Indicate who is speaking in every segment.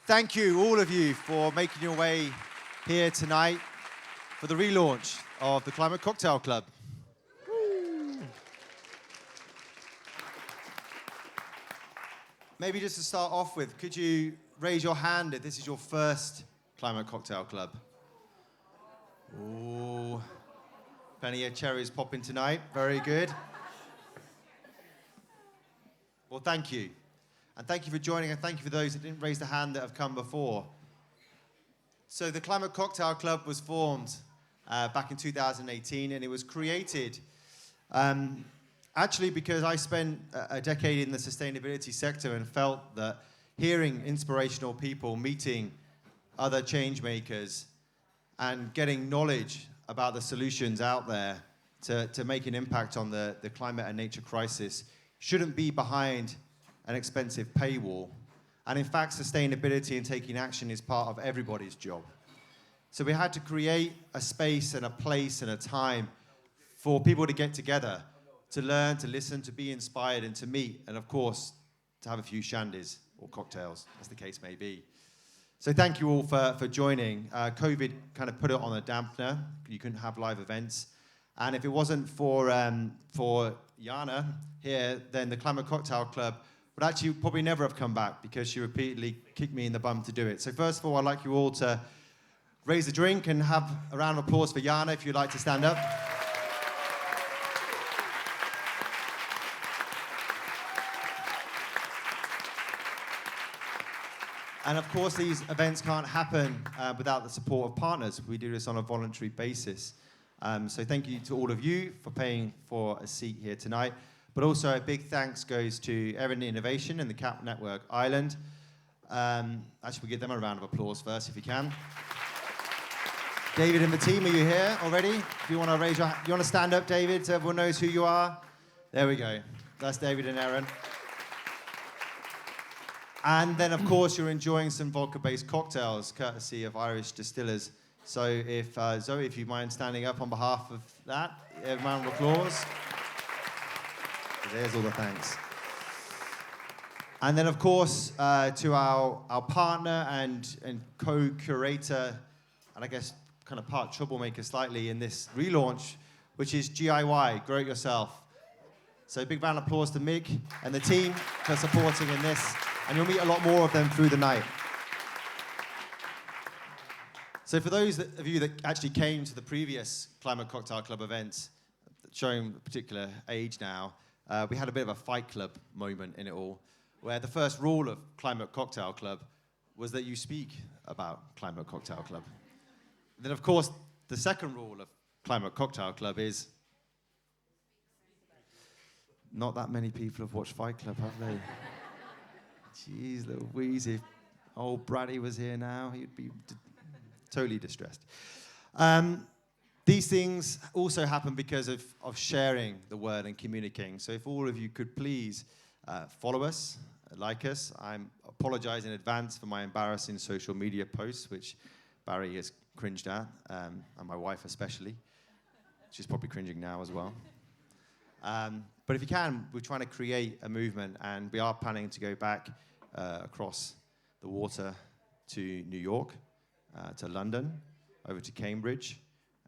Speaker 1: Thank you, all of you, for making your way here tonight for the relaunch of the Climate Cocktail Club. Maybe just to start off with, could you raise your hand if this is your first Climate Cocktail Club? Ooh, plenty of cherries popping tonight. Very good. Well, thank you. And thank you for joining, and thank you for those that didn't raise the hand that have come before. So the Climate Cocktail Club was formed back in 2018, and it was created actually because I spent a decade in the sustainability sector and felt that hearing inspirational people, meeting other change makers, and getting knowledge about the solutions out there to make an impact on the climate and nature crisis shouldn't be behind an expensive paywall. And in fact, sustainability and taking action is part of everybody's job. So we had to create a space and a place and a time for people to get together, to learn, to listen, to be inspired, and to meet, and of course, to have a few shandies or cocktails, as the case may be. So thank you all for joining. COVID kind of put it on a dampener. You couldn't have live events. And if it wasn't for Jana here, then the Climate Cocktail Club would actually probably never have come back because she repeatedly kicked me in the bum to do it. So first of all, I'd like you all to raise a drink and have a round of applause for Jana if you'd like to stand up. And of course, these events can't happen without the support of partners. We do this on a voluntary basis. So thank you to all of you for paying for a seat here tonight. But also a big thanks goes to Erin Innovation and the CAP Network Ireland. Actually, we'll give them a round of applause first, if you can. David and the team, are you here already? If you want to you want to stand up, David, so everyone knows who you are? There we go. That's David and Erin. And then, of course, you're enjoying some vodka-based cocktails, courtesy of Irish distillers. So if Zoe, if you mind standing up on behalf of that, a round of applause. There's all the thanks. And then, of course, to our partner and co-curator, and I guess kind of part troublemaker slightly in this relaunch, which is GIY, Grow It Yourself. So big round of applause to Mick and the team for supporting in this. And you'll meet a lot more of them through the night. So for those of you that actually came to the previous Climate Cocktail Club events, showing a particular age now, we had a bit of a Fight Club moment in it all, where the first rule of Climate Cocktail Club was that you speak about Climate Cocktail Club. Then, of course, the second rule of Climate Cocktail Club is not that many people have watched Fight Club, have they? Jeez, little Wheezy. If old Braddy was here now, he'd be totally distressed. These things also happen because of sharing the word and communicating. So if all of you could please follow us, like us. I apologize in advance for my embarrassing social media posts, which Barry has cringed at, and my wife especially. She's probably cringing now as well. But if you can, we're trying to create a movement, and we are planning to go back across the water to New York, to London, over to Cambridge,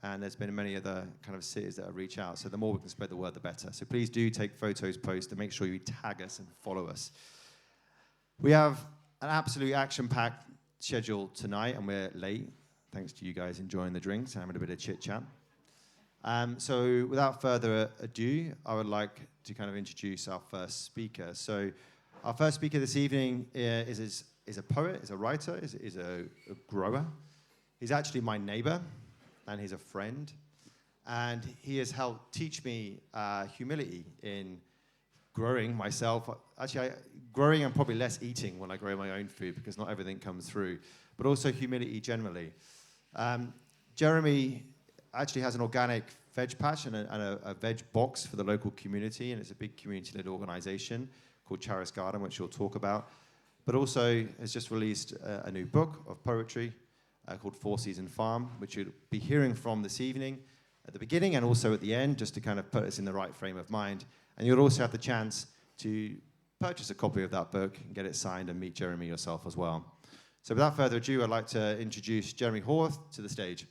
Speaker 1: and there's been many other kind of cities that have reached out. So the more we can spread the word, the better. So please do take photos, post, and make sure you tag us and follow us. We have an absolute action-packed schedule tonight, and we're late, thanks to you guys enjoying the drinks and having a bit of chit-chat. So without further ado, I would like to kind of introduce our first speaker. So our first speaker this evening is a poet, is a writer, is a grower. He's actually my neighbor, and he's a friend. And he has helped teach me humility in growing myself. Actually, growing and probably less eating when I grow my own food, because not everything comes through, but also humility generally. Jeremy actually has an organic veg patch and a veg box for the local community, and it's a big community-led organization called Charis Garden, which you'll talk about, but also has just released a new book of poetry called Four Season Farm, which you'll be hearing from this evening at the beginning and also at the end, just to kind of put us in the right frame of mind. And you'll also have the chance to purchase a copy of that book and get it signed and meet Jeremy yourself as well. So without further ado, I'd like to introduce Jeremy Horwath to the stage.